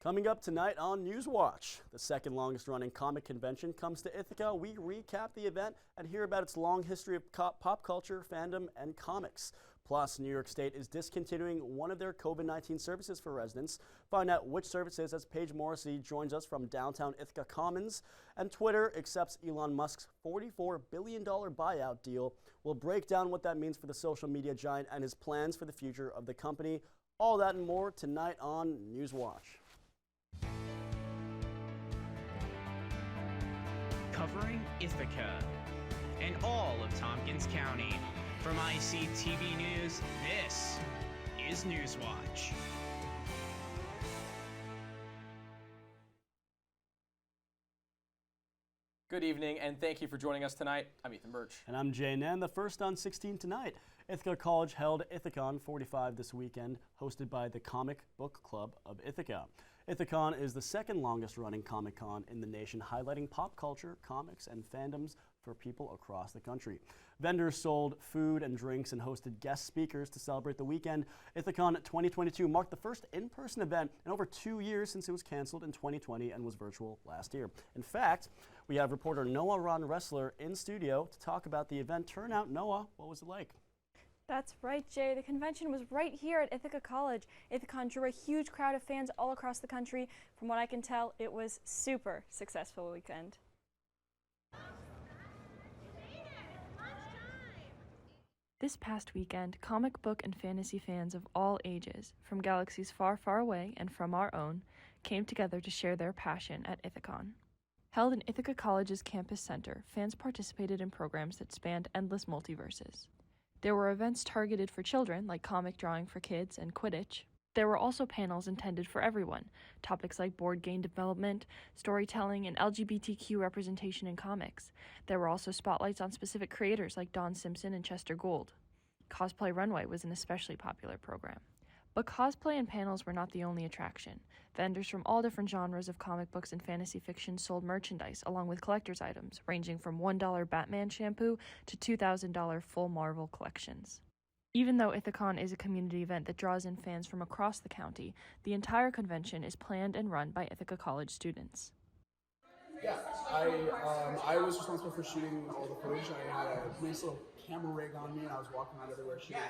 Coming up tonight on Newswatch, the second longest running comic convention comes to Ithaca. We recap the event and hear about its long history of pop culture, fandom, and comics. Plus, New York State is discontinuing one of their COVID-19 services for residents. Find out which services as Paige Morrissey joins us from downtown Ithaca Commons. And Twitter accepts Elon Musk's $44 billion buyout deal. We'll break down what that means for the social media giant and his plans for the future of the company. All that and more tonight on Newswatch. Covering Ithaca and all of Tompkins County. From ICTV News, this is Newswatch. Good evening, and thank you for joining us tonight. I'm Ethan Birch. And I'm Jay Nan, the first on 16 tonight. Ithaca College held Ithacon 45 this weekend, hosted by the Comic Book Club of Ithaca. Ithacon is the second longest running Comic Con in the nation, highlighting pop culture, comics, and fandoms for people across the country. Vendors sold food and drinks and hosted guest speakers to celebrate the weekend. Ithacon 2022 marked the first in-person event in over 2 years since it was canceled in 2020 and was virtual last year. In fact, we have reporter Noah Ron Wrestler in studio to talk about the event turnout. Noah, what was it like? That's right, Jay. The convention was right here at Ithaca College. Ithacon drew a huge crowd of fans all across the country. From what I can tell, it was super successful weekend. This past weekend, comic book and fantasy fans of all ages, from galaxies far, far away and from our own, came together to share their passion at Ithacon. Held in Ithaca College's campus center, fans participated in programs that spanned endless multiverses. There were events targeted for children, like comic drawing for kids and Quidditch. There were also panels intended for everyone, topics like board game development, storytelling, and LGBTQ representation in comics. There were also spotlights on specific creators like Don Simpson and Chester Gould. Cosplay Runway was an especially popular program. But cosplay and panels were not the only attraction. Vendors from all different genres of comic books and fantasy fiction sold merchandise along with collector's items, ranging from $1 Batman shampoo to $2,000 full Marvel collections. Even though Ithacon is a community event that draws in fans from across the county, the entire convention is planned and run by Ithaca College students. Yeah, I was responsible for shooting all the footage. I had a nice little camera rig on me, and I was walking around everywhere shooting.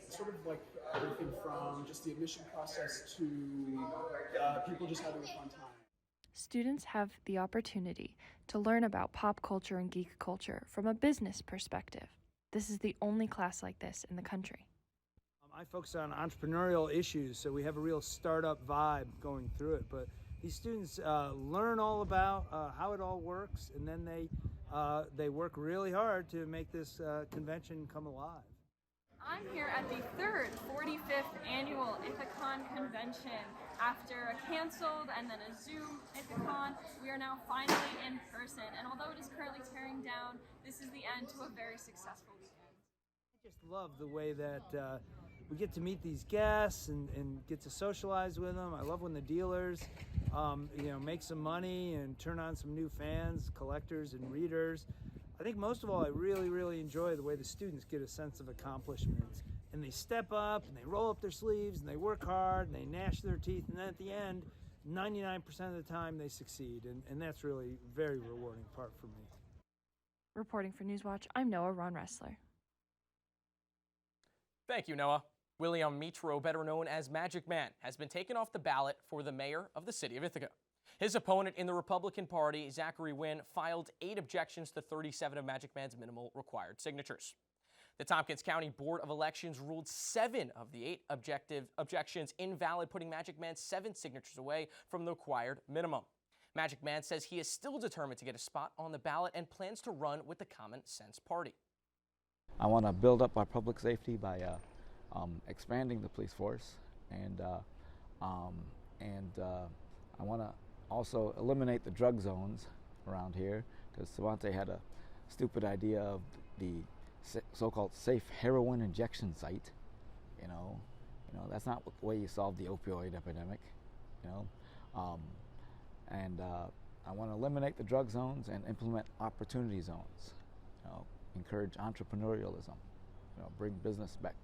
Sort of like everything from just the admission process to people just having a fun time. Students have the opportunity to learn about pop culture and geek culture from a business perspective. This is the only class like this in the country. I focus on entrepreneurial issues, so we have a real startup vibe going through it. But these students learn all about how it all works, and then they work really hard to make this convention come alive. I'm here at the third 45th annual Ithacon convention. After a canceled and then a Zoom Ithacon, we are now finally in person. And although it is currently tearing down, this is the end to a very successful weekend. I just love the way that we get to meet these guests and get to socialize with them. I love when the dealers make some money and turn on some new fans, collectors, and readers. I think most of all, I really, really enjoy the way the students get a sense of accomplishment. And they step up, and they roll up their sleeves, and they work hard, and they gnash their teeth, and then at the end, 99% of the time they succeed. And that's really a very rewarding part for me. Reporting for Newswatch, I'm Noah Ron Wrestler. Thank you, Noah. William Mitro, better known as Magic Man, has been taken off the ballot for the mayor of the city of Ithaca. His opponent in the Republican Party, Zachary Wynn, filed 8 objections to 37 of Magic Man's minimal required signatures. The Tompkins County Board of Elections ruled 7 of the 8 objections invalid, putting Magic Man 7 signatures away from the required minimum. Magic Man says he is still determined to get a spot on the ballot and plans to run with the Common Sense Party. I want to build up our public safety by expanding the police force, and I want to also eliminate the drug zones around here, because Savante had a stupid idea of the so-called safe heroin injection site. You know, that's not the way you solve the opioid epidemic. I want to eliminate the drug zones and implement opportunity zones. Encourage entrepreneurialism. Bring business back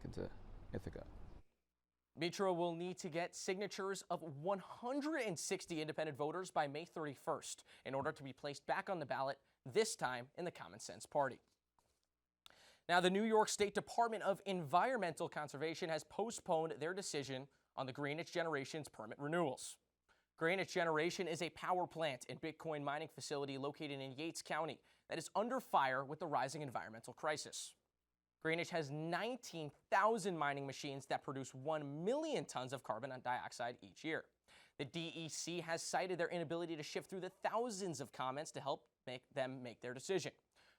into Ithaca. Metro will need to get signatures of 160 independent voters by May 31st in order to be placed back on the ballot, this time in the Common Sense Party. Now, the New York State Department of Environmental Conservation has postponed their decision on the Greenwich Generation's permit renewals. Greenwich Generation is a power plant and Bitcoin mining facility located in Yates County that is under fire with the rising environmental crisis. Greenwich has 19,000 mining machines that produce 1 million tons of carbon dioxide each year. The DEC has cited their inability to shift through the thousands of comments to help them make their decision.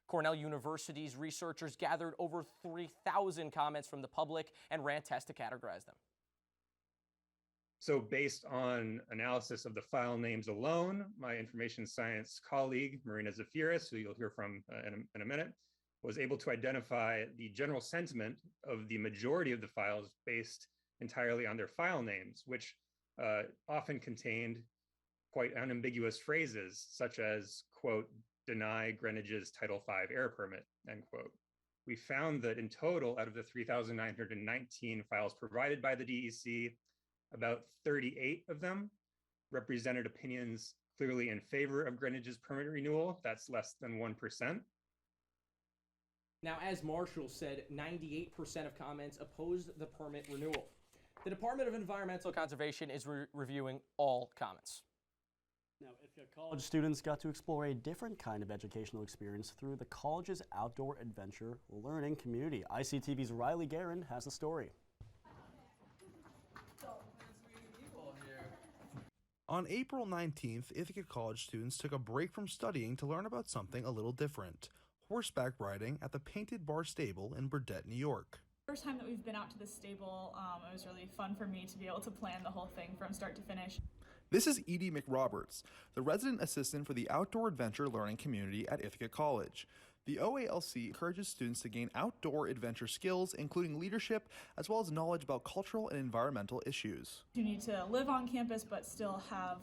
Cornell University's researchers gathered over 3,000 comments from the public and ran tests to categorize them. So based on analysis of the file names alone, my information science colleague, Marina Zafiris, who you'll hear from in a minute, was able to identify the general sentiment of the majority of the files based entirely on their file names, which often contained quite unambiguous phrases such as, quote, deny Greenwich's Title V air permit, end quote. We found that in total, out of the 3,919 files provided by the DEC, about 38 of them represented opinions clearly in favor of Greenwich's permit renewal. That's less than 1%. Now, as Marshall said, 98% of comments opposed the permit renewal. The Department of Environmental Conservation is reviewing all comments. Now, Ithaca College students got to explore a different kind of educational experience through the college's outdoor adventure learning community. ICTV's Riley Guerin has the story. On April 19th, Ithaca College students took a break from studying to learn about something a little different: horseback riding at the Painted Bar Stable in Burdett, New York. First time that we've been out to the stable, it was really fun for me to be able to plan the whole thing from start to finish. This is Edie McRoberts, the resident assistant for the outdoor adventure learning community at Ithaca College. The OALC encourages students to gain outdoor adventure skills, including leadership, as well as knowledge about cultural and environmental issues. You need to live on campus but still have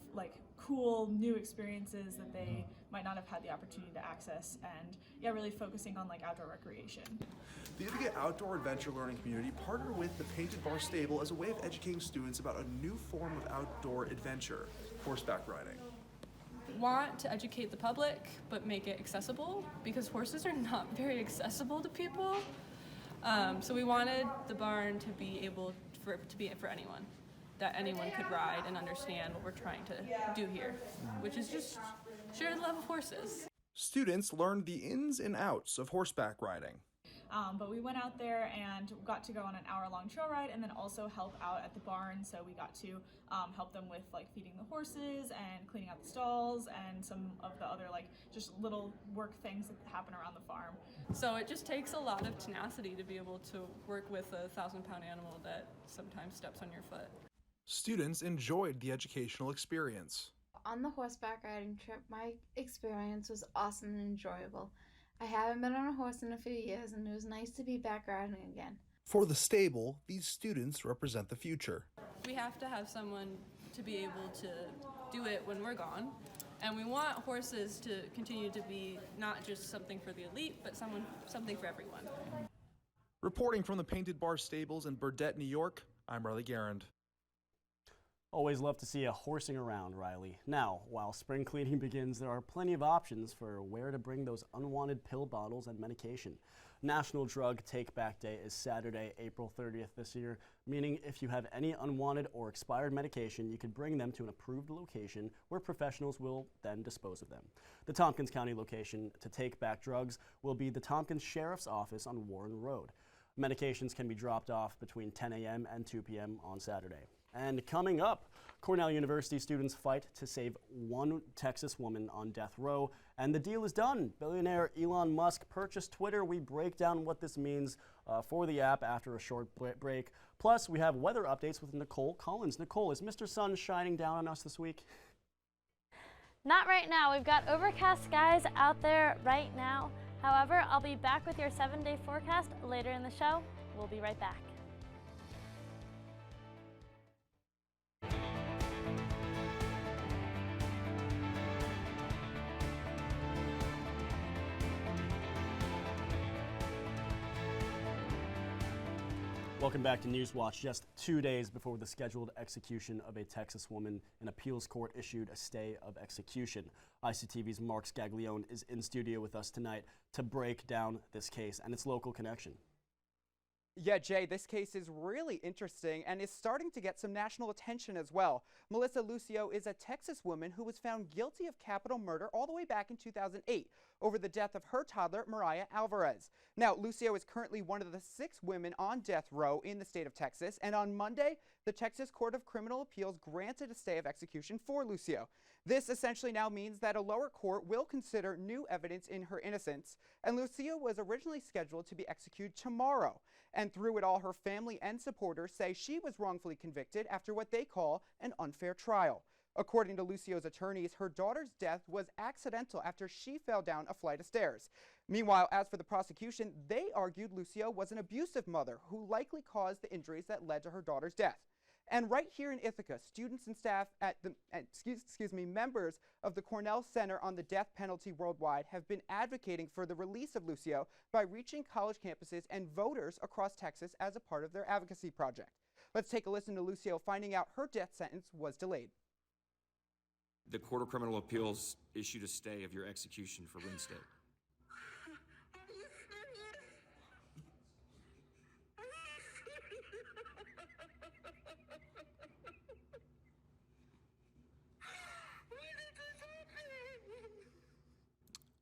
cool new experiences that they might not have had the opportunity to access, and really focusing on outdoor recreation. The Ithaca Outdoor Adventure Learning Community partnered with the Painted Bar Stable as a way of educating students about a new form of outdoor adventure: horseback riding. Want to educate the public but make it accessible, because horses are not very accessible to people. So we wanted the barn to be able to be for anyone, that anyone could ride and understand what we're trying to do here, which is just share the love of horses. Students learned the ins and outs of horseback riding. But we went out there and got to go on an hour-long trail ride and then also help out at the barn. So we got to help them with feeding the horses and cleaning out the stalls and some of the other just little work things that happen around the farm. So it just takes a lot of tenacity to be able to work with a 1,000-pound animal that sometimes steps on your foot. Students enjoyed the educational experience. On the horseback riding trip, my experience was awesome and enjoyable. I haven't been on a horse in a few years, and it was nice to be back riding again. For the stable, these students represent the future. We have to have someone to be able to do it when we're gone, and we want horses to continue to be not just something for the elite, but something for everyone. Reporting from the Painted Bar Stables in Burdett, New York, I'm Riley Guerin. Always love to see a horsing around, Riley. Now, while spring cleaning begins, there are plenty of options for where to bring those unwanted pill bottles and medication. National Drug Take Back Day is Saturday, April 30th this year, meaning if you have any unwanted or expired medication, you can bring them to an approved location where professionals will then dispose of them. The Tompkins County location to take back drugs will be the Tompkins Sheriff's Office on Warren Road. Medications can be dropped off between 10 a.m. and 2 p.m. on Saturday. And coming up, Cornell University students fight to save one Texas woman on death row, and the deal is done. Billionaire Elon Musk purchased Twitter. We break down what this means for the app after a short break. Plus, we have weather updates with Nicole Collins. Nicole, is Mr. Sun shining down on us this week? Not right now. We've got overcast skies out there right now. However, I'll be back with your 7-day forecast later in the show. We'll be right back. Welcome back to Newswatch. Just 2 days before the scheduled execution of a Texas woman, an appeals court issued a stay of execution. ICTV's Mark Scaglione is in studio with us tonight to break down this case and its local connection. Yeah, Jay, this case is really interesting and is starting to get some national attention as well. Melissa Lucio is a Texas woman who was found guilty of capital murder all the way back in 2008 over the death of her toddler, Mariah Alvarez. Now, Lucio is currently one of the 6 women on death row in the state of Texas, and on Monday, the Texas Court of Criminal Appeals granted a stay of execution for Lucio. This essentially now means that a lower court will consider new evidence in her innocence, and Lucio was originally scheduled to be executed tomorrow. And through it all, her family and supporters say she was wrongfully convicted after what they call an unfair trial. According to Lucio's attorneys, her daughter's death was accidental after she fell down a flight of stairs. Meanwhile, as for the prosecution, they argued Lucio was an abusive mother who likely caused the injuries that led to her daughter's death. And right here in Ithaca, students and staff at the, members of the Cornell Center on the Death Penalty Worldwide have been advocating for the release of Lucio by reaching college campuses and voters across Texas as a part of their advocacy project. Let's take a listen to Lucio finding out her death sentence was delayed. The Court of Criminal Appeals issued a stay of your execution for Wednesday.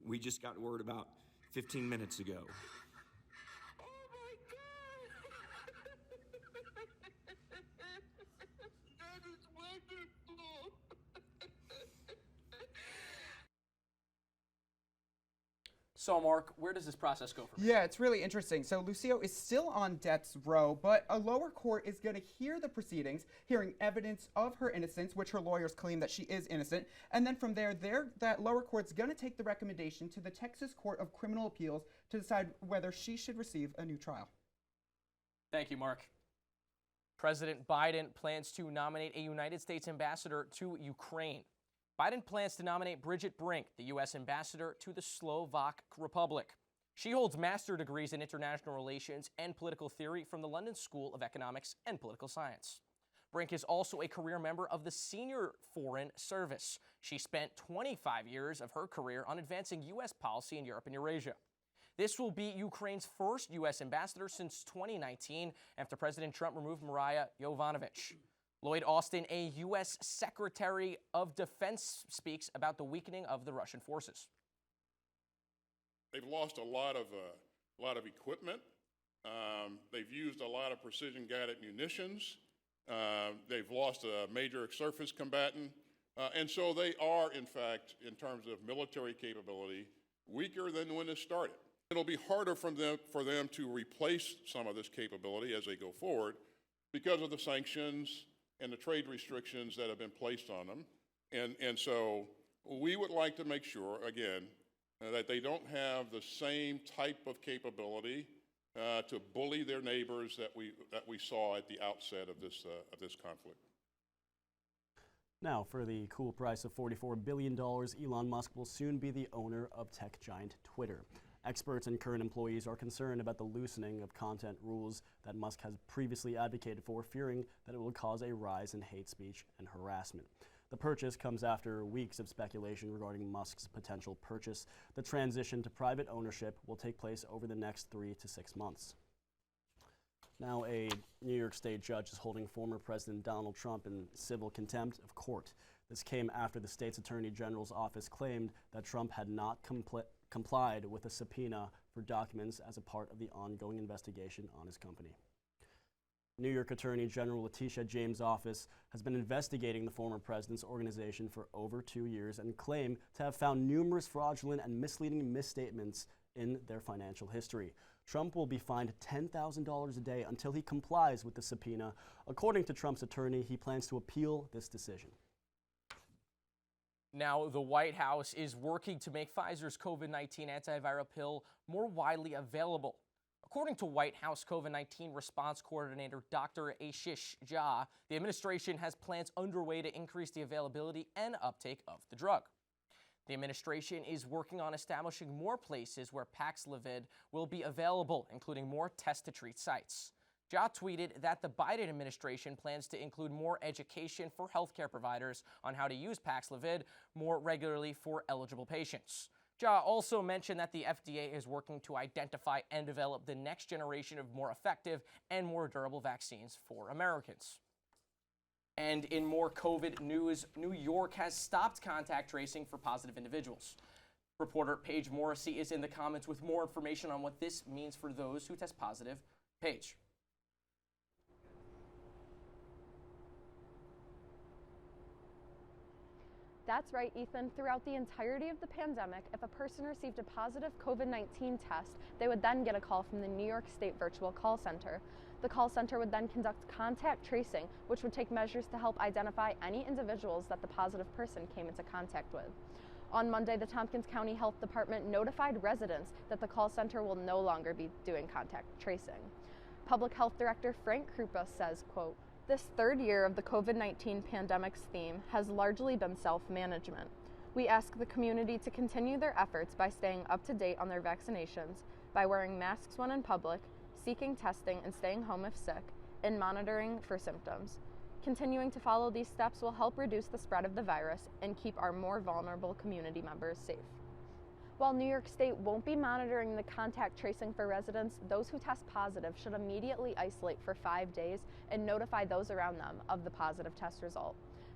We just got word about 15 minutes ago. Oh my God! That is wonderful! So, Mark, where does this process go from here? Yeah, it's really interesting. So Lucio is still on death row, but a lower court is going to hear the proceedings, hearing evidence of her innocence, which her lawyers claim that she is innocent. And then from there, that lower court's going to take the recommendation to the Texas Court of Criminal Appeals to decide whether she should receive a new trial. Thank you, Mark. President Biden plans to nominate a United States ambassador to Ukraine. Biden plans to nominate Bridget Brink, the U.S. ambassador to the Slovak Republic. She holds master's degrees in international relations and political theory from the London School of Economics and Political Science. Brink is also a career member of the Senior Foreign Service. She spent 25 years of her career on advancing U.S. policy in Europe and Eurasia. This will be Ukraine's first U.S. ambassador since 2019 after President Trump removed Maria Yovanovitch. Lloyd Austin, a U.S. Secretary of Defense, speaks about the weakening of the Russian forces. They've lost a lot of equipment. They've used a lot of precision-guided munitions. They've lost a major surface combatant. And so they are, in fact, in terms of military capability, weaker than when it started. It'll be harder for them to replace some of this capability as they go forward because of the sanctions and the trade restrictions that have been placed on them. And so we would like to make sure, again, that they don't have the same type of capability to bully their neighbors that we saw at the outset of this conflict. Now, for the cool price of $44 billion, Elon Musk will soon be the owner of tech giant Twitter. Experts and current employees are concerned about the loosening of content rules that Musk has previously advocated for, fearing that it will cause a rise in hate speech and harassment. The purchase comes after weeks of speculation regarding Musk's potential purchase. The transition to private ownership will take place over the next 3 to 6 months. Now, a New York State judge is holding former President Donald Trump in civil contempt of court. This came after the state's Attorney General's office claimed that Trump had not complied with a subpoena for documents as a part of the ongoing investigation on his company. New York Attorney General Letitia James' office has been investigating the former president's organization for over 2 years and claim to have found numerous fraudulent and misleading misstatements in their financial history. Trump will be fined $10,000 a day until he complies with the subpoena. According to Trump's attorney, he plans to appeal this decision. Now, the White House is working to make Pfizer's COVID-19 antiviral pill more widely available. According to White House COVID-19 response coordinator Dr. Ashish Jha, the administration has plans underway to increase the availability and uptake of the drug. The administration is working on establishing more places where Paxlovid will be available, including more test-to-treat sites. Ja tweeted that the Biden administration plans to include more education for healthcare providers on how to use Paxlovid more regularly for eligible patients. Ja also mentioned that the FDA is working to identify and develop the next generation of more effective and more durable vaccines for Americans. And in more COVID news, New York has stopped contact tracing for positive individuals. Reporter Paige Morrissey is in the comments with more information on what this means for those who test positive. Paige. That's right, Ethan. Throughout the entirety of the pandemic, if a person received a positive COVID-19 test, they would then get a call from the New York State Virtual Call Center. The call center would then conduct contact tracing, which would take measures to help identify any individuals that the positive person came into contact with. On Monday, the Tompkins County Health Department notified residents that the call center will no longer be doing contact tracing. Public Health Director Frank Krupa says, quote, "This third year of the COVID-19 pandemic's theme has largely been self-management. We ask the community to continue their efforts by staying up to date on their vaccinations, by wearing masks when in public, seeking testing and staying home if sick, and monitoring for symptoms. Continuing to follow these steps will help reduce the spread of the virus and keep our more vulnerable community members safe." While New York State won't be monitoring the contact tracing for residents, those who test positive should immediately isolate for 5 days and notify those around them of the positive test result.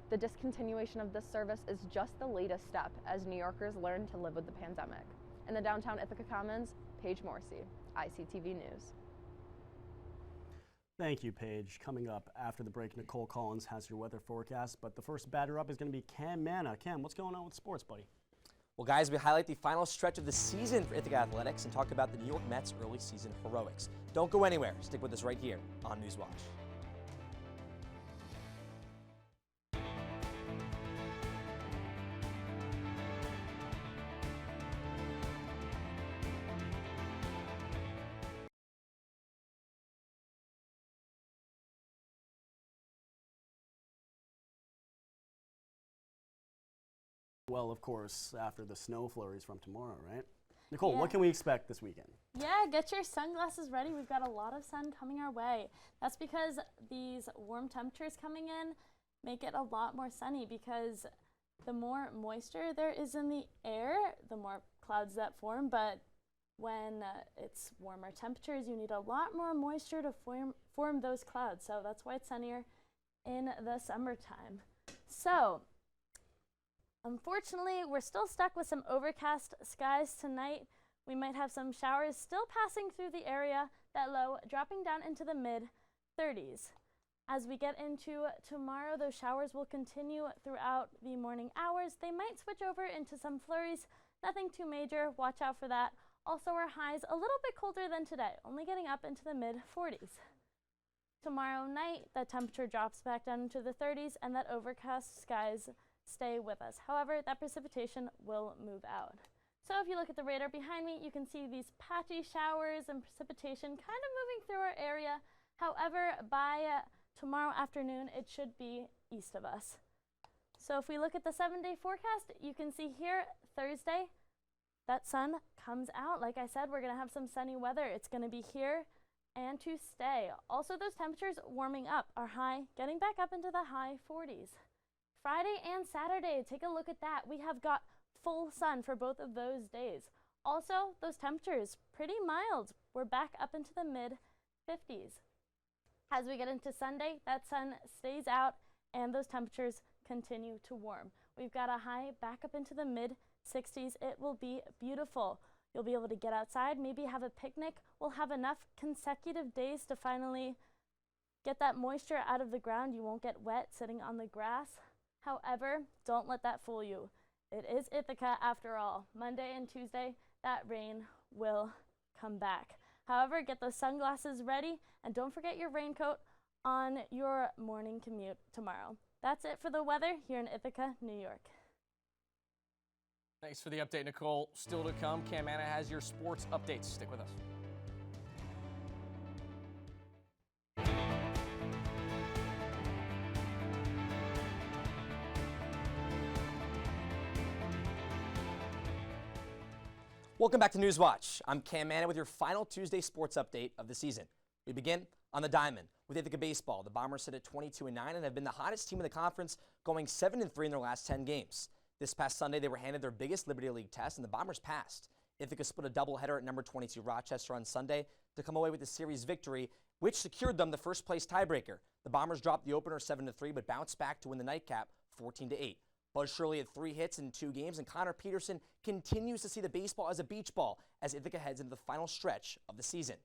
The discontinuation of this service is just the latest step as New Yorkers learn to live with the pandemic. In the downtown Ithaca Commons, Paige Morrissey, ICTV News. Thank you, Paige. Coming up after the break, Nicole Collins has your weather forecast, but the first batter up is going to be Cam Manna. Cam, what's going on with sports, buddy? Well, guys, we highlight the final stretch of the season for Ithaca Athletics and talk about the New York Mets' early season heroics. Don't go anywhere. Stick with us right here on Newswatch. Well, of course, after the snow flurries from tomorrow, right? Nicole, Yeah. what can we expect this weekend? Yeah, get your sunglasses ready. We've got a lot of sun coming our way. That's because these warm temperatures coming in make it a lot more sunny, because the more moisture there is in the air, the more clouds that form. But when it's warmer temperatures, you need a lot more moisture to form those clouds. So that's why it's sunnier in the summertime. So unfortunately, we're still stuck with some overcast skies tonight. We might have some showers still passing through the area, that low dropping down into the mid-30s. As we get into tomorrow, those showers will continue throughout the morning hours. They might switch over into some flurries, nothing too major, watch out for that. Also, our highs a little bit colder than today, only getting up into the mid-40s. Tomorrow night, the temperature drops back down into the 30s, and that overcast skies stay with us. However, that precipitation will move out. So if you look at the radar behind me, you can see these patchy showers and precipitation kind of moving through our area. However, by tomorrow afternoon, it should be east of us. So if we look at the 7-day forecast, you can see here Thursday, that sun comes out. Like I said, we're going to have some sunny weather. It's going to be here and to stay. Also, those temperatures warming up. Our high getting back up into the high 40s. Friday and Saturday, take a look at that. We have got full sun for both of those days. Also, those temperatures pretty mild. We're back up into the mid-50s. As we get into Sunday, that sun stays out and those temperatures continue to warm. We've got a high back up into the mid-60s. It will be beautiful. You'll be able to get outside, maybe have a picnic. We'll have enough consecutive days to finally get that moisture out of the ground. You won't get wet sitting on the grass. However, don't let that fool you. It is Ithaca after all. Monday and Tuesday, that rain will come back. However, get those sunglasses ready and don't forget your raincoat on your morning commute tomorrow. That's it for the weather here in Ithaca, New York. Thanks for the update, Nicole. Still to come, Cam Manna has your sports updates. Stick with us. Welcome back to Newswatch. I'm Cam Manna with your final Tuesday sports update of the season. We begin On the diamond, with Ithaca baseball, the Bombers sit at 22-9 and have been the hottest team in the conference, going 7-3 in their last 10 games. This past Sunday, they were handed their biggest Liberty League test, and the Bombers passed. Ithaca split a doubleheader at number 22 Rochester on Sunday to come away with the series victory, which secured them the first-place tiebreaker. The Bombers dropped the opener 7-3, but bounced back to win the nightcap 14-8. Buzz Shirley had 3 hits in 2 games, and Connor Peterson continues to see the baseball as a beach ball as Ithaca heads into the final stretch of the season.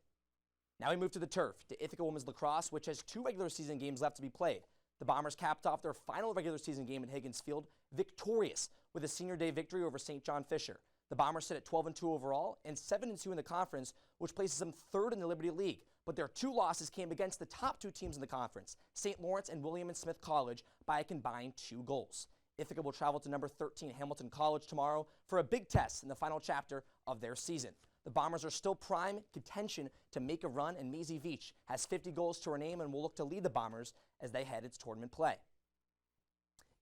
Now we move to the turf, to Ithaca Women's Lacrosse, which has 2 regular season games left to be played. The Bombers capped off their final regular season game at Higgins Field victorious with a senior day victory over St. John Fisher. The Bombers sit at 12-2 overall and 7-2 in the conference, which places them 3rd in the Liberty League. But their 2 losses came against the top 2 teams in the conference, St. Lawrence and William and Smith College, by a combined 2 goals. Ithaca will travel to number 13 Hamilton College tomorrow for a big test in the final chapter of their season. The Bombers are still prime contention to make a run, and Maisie Veach has 50 goals to her name and will look to lead the Bombers as they head into tournament play.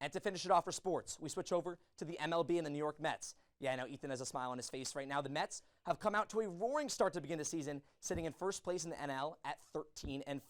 And to finish it off for sports, we switch over to the MLB and the New York Mets. Yeah, I know Ethan has a smile on his face right now. The Mets have come out to a roaring start to begin the season, sitting in first place in the NL at 13-5.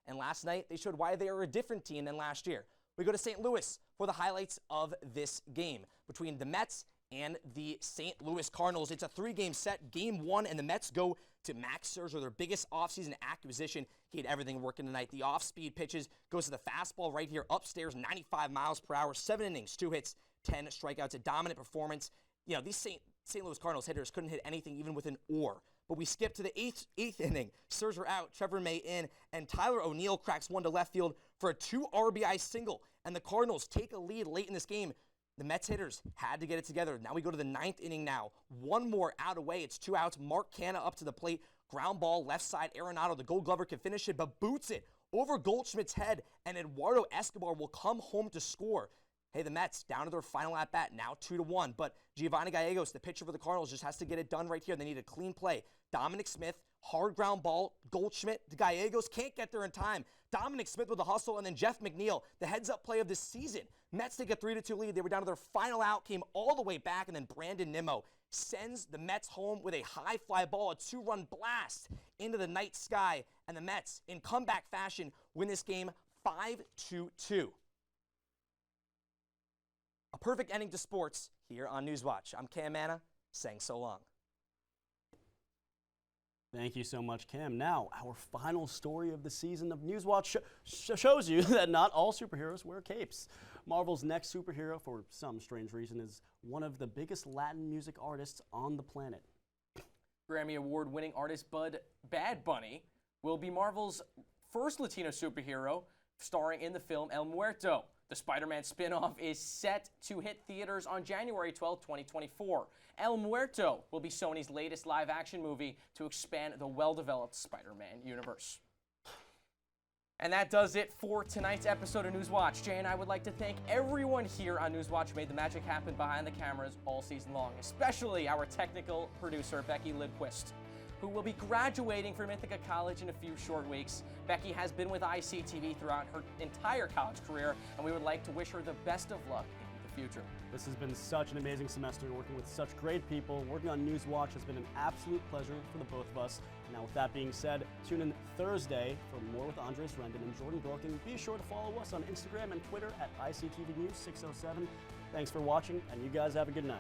And last night, they showed why they are a different team than last year. We go to St. Louis for the highlights of this game between the Mets and the St. Louis Cardinals. It's a 3-game set. Game 1, and the Mets go to Max Scherzer, their biggest offseason acquisition. He had everything working tonight. The off-speed pitches, goes to the fastball right here, upstairs, 95 miles per hour, 7 innings, 2 hits, 10 strikeouts, a dominant performance. You know, these St. Louis Cardinals hitters couldn't hit anything even with an oar. But we skip to the eighth inning. Scherzer out, Trevor May in, and Tyler O'Neill cracks one to left field for a 2 RBI single. And the Cardinals take a lead late in this game. The Mets hitters had to get it together. Now we go to the 9th inning now. One more out away. It's 2 outs. Mark Canha up to the plate. Ground ball, left side. Arenado, the Gold Glover, can finish it, but boots it over Goldschmidt's head, and Eduardo Escobar will come home to score. Hey, the Mets down to their final at-bat, now 2-1. But Giovanni Gallegos, the pitcher for the Cardinals, just has to get it done right here. They need a clean play. Dominic Smith, hard ground ball. Goldschmidt, Gallegos can't get there in time. Dominic Smith with the hustle, and then Jeff McNeil, the heads-up play of the season. Mets take a 3-2 lead. They were down to their final out, came all the way back, and then Brandon Nimmo sends the Mets home with a high fly ball, a 2-run blast into the night sky. And the Mets, in comeback fashion, win this game 5-2. A perfect ending to sports here on Newswatch. I'm Cam Manna, saying so long. Thank you so much, Cam. Now, our final story of the season of Newswatch shows you that not all superheroes wear capes. Marvel's next superhero, for some strange reason, is one of the biggest Latin music artists on the planet. Grammy Award-winning artist Bad Bunny will be Marvel's first Latino superhero, starring in the film El Muerto. The Spider-Man spin-off is set to hit theaters on January 12, 2024. El Muerto will be Sony's latest live-action movie to expand the well-developed Spider-Man universe. And that does it for tonight's episode of Newswatch. Jay and I would like to thank everyone here on Newswatch who made the magic happen behind the cameras all season long, especially our technical producer, Becky Lidquist, who will be graduating from Ithaca College in a few short weeks. Becky has been with ICTV throughout her entire college career, and we would like to wish her the best of luck in the future. This has been such an amazing semester, working with such great people. Working on Newswatch has been an absolute pleasure for the both of us. Now, with that being said, tune in Thursday for more with Andres Rendon and Jordan Brooke, and be sure to follow us on Instagram and Twitter at ICTV News 607. Thanks for watching, and you guys have a good night.